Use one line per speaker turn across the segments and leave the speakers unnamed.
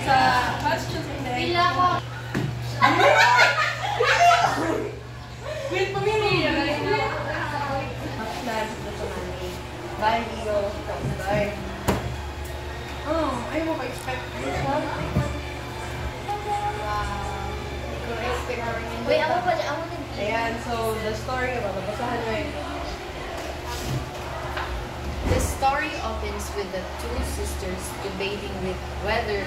sa questions hindi.
Pila ko.
Wait, pamili. Plans ito sa money. Value, start. Oh, ayaw mo ka-expect siya?
Wait, ako pa dyan. Ako na.
Ayan, so the story, babasahan mo yun.
The story opens with the two sisters debating with whether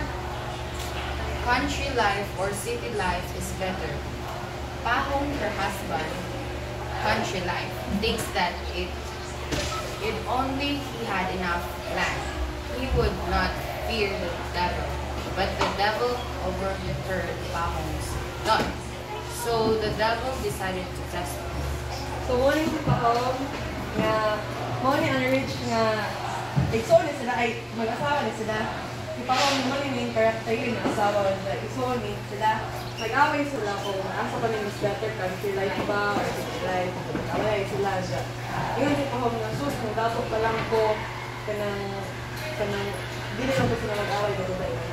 country life or city life is better. Pahong, her husband, country life, thinks that if only he had enough land, he would not fear the devil. But the devil overheard Pahong's thought. So the devil decided to test him.
So, muna yung Pahong nga, muna yung rich nga, igsoon na sila, ay mag-asawa na sila. Si Pahong muna yung main character yun, yung asawa na igsoon na sila. Nag-away sila kung asa pa rin mas better country life ba or city life. Nag-away sila siya. Yung si Pahong nga, sus, nagdapot pa lang ko kanang, hindi na lang ba sila mag-away na ba yun.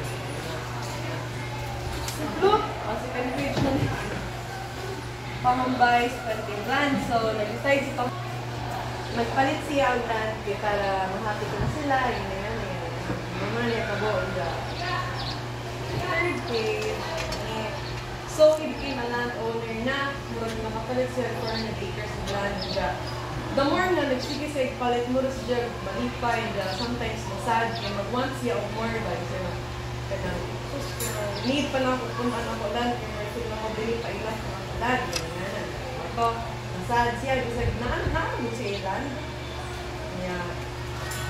Look, kasi kan-page na nila. Pahong-buys, panting land. So, nag-decide si Pahong. Magpalit siya ang land kaya para mahati ko na sila. Yun na yan. Naman niya kabuon dyan. Third page. So, he became a landowner na. Murag nakapalit siya 400 acres of land dyan. The more na nagsige sa ipalit, murag siya malipay dyan. Sometimes masad. Kaya mag-want siya o more ba. Kaya need pa lang kung ano ko land. Kaya murag sila makabili pa ilang mga land. Ako, masad siya. Kasi naano siya ilan. Yeah.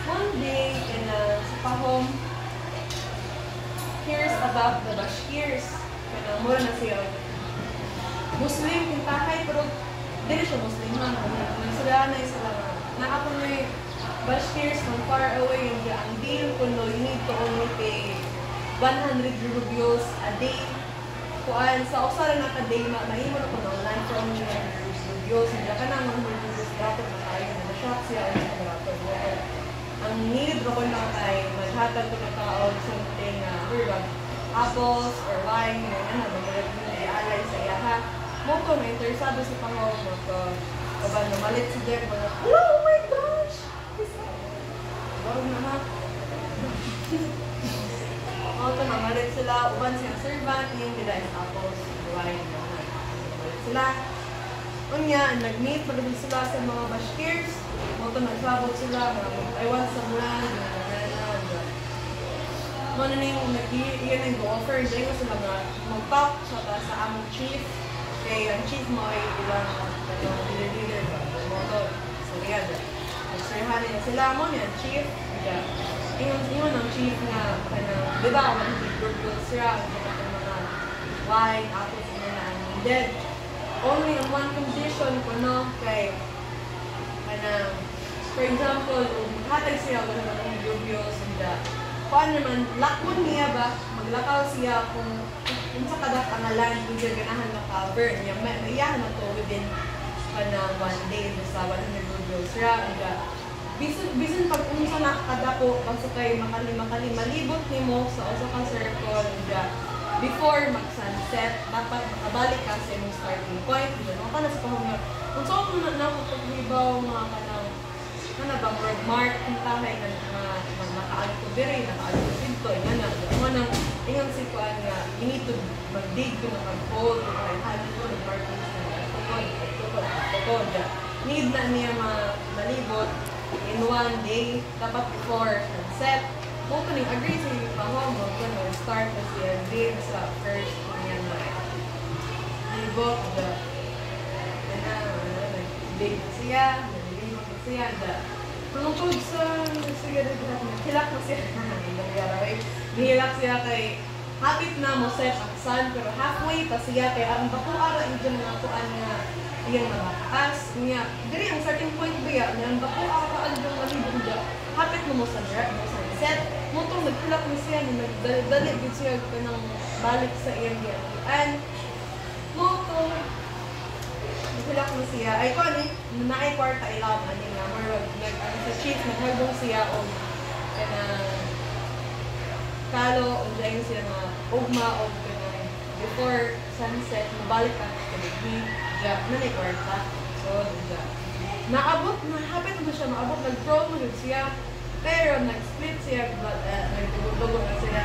One day, sa Pahong, hears about the Bashkirs. Kaya mura na siya. Muslim, kintahay, pero hindi siya Muslim ha. Nagsulanay sila nga. Naapon mo yung Bashkirs from far away. Ang deal ko no, you need to only pay 100 rubles a day. Kuan, sa usara na ka-day, mahimo na ko ng land from 100 rubles. Hindi ka na 100 rubles dapat na tayo na na-shock siya. Ang need ko lang ay maghatag ko na tao something apples or wine, alay sa iya ha. Moko na interesado si Pahong kaban na malit si Jeff mga, hello, oh my gosh! Bawag na ha. Moko na malit sila, uban siya servant, yung nila is apples, wine, malit sila. Unya, nag-meet, malamig sila sa mga Bashkirs. Moko nagsabot sila, mag-iwan sa land, ano na yung iyan yung go-offer, hindi ko sila mag-talk sa among chief. Kaya ang chief mo ay ilang leader ba? Moto. So, yan. Nagserhanin na sila mo niya, chief. Ingon ang chief nga, di ba, mag-group siya, mga wine, apples, na dead. Only on one condition ko, no, kay, for example, hatag siya ko naman ng dubios, kung naman, lakon niya ba, maglakaw siya kung sa kadak ang land, hindi ganahan na cover niya, maiyahan na to within one day, sa 100 rubles. Bisan pag unsa na kadako, basta kayo makali, malibot ni mo sa usa ka circle, before mag-sunset, dapat makabalik ka sa imong starting point. Ano ka na sa Pahong nga, kung saan mo na pag-libaw, mga kanang, bang word mark, kung tahay na naka-alit ko diri, naka-alit ko dito, ingan si Kuan nga, you need to mag-dig ko na mag-hold, mag-halit ko, mag-markings na, need na niya malibot in one day, dapat before sunset. Mo ko ning agree sa iyo Pahong, mo ko start na siya day sa first niya na libot, nag-dig siya, Pangapag sa hilak na siya. Nihilak siya kay hapit na mo set ang sun, pero halfway pa siya kay ang bakuara yung mga kuan nga iyang malakas niya. Diri ang starting point ba yan, ang bakuara ang malibong dyan. Hapit na mo sa set. Mutong naghilak na siya, nagdali siya ng balik sa iyang yan. Mutong naghilak na siya. Ay ko naay kwarta ilaw ani nga sa chief naghagong siya o kalo, unjayin siya na ugma o kanang before sunset, mabalik ka sa gabi. Diya, nanay kwarta. So, diya. Naabot, hapit mo siya, maabot, nag-promo yun siya. Pero, nag-split siya, nag-dugo na sila,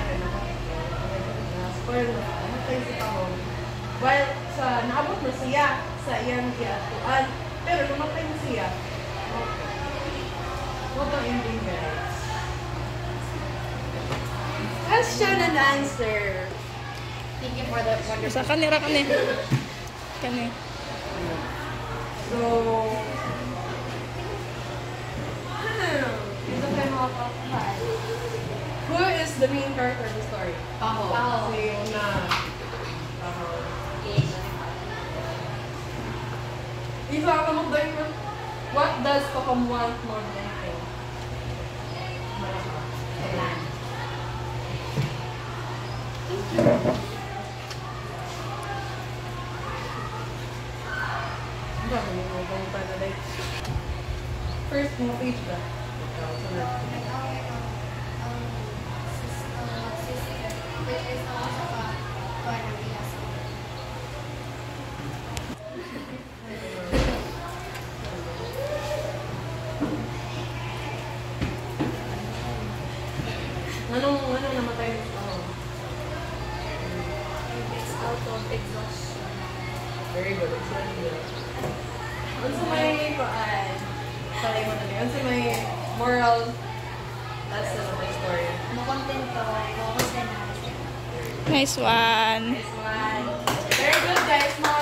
na-spoil na, namatay si Pahong. While, naabot na siya sa iyang kiatuan, pero namatay na siya. What ang ending, guys? Question and answer.
Thank you for that wonderful.
Sa kanira kani. Kani.
So, ito kayo mga kapatid. Who is the main character of the story?
Paho.
Si Una. Isa ka mo dahil mo. What does Pahong want more than anything?
Land.
Ang dami mo bang panalay. First mo page ba? Anong namatay mo?
It's out of exhaustion.
Very good. It's very good. Unsa may paan? Salay mo na niya. Unsa may moral lesson of the story?
Makontento. Focus na
Nice one.
Nice one. Very good, guys. Mga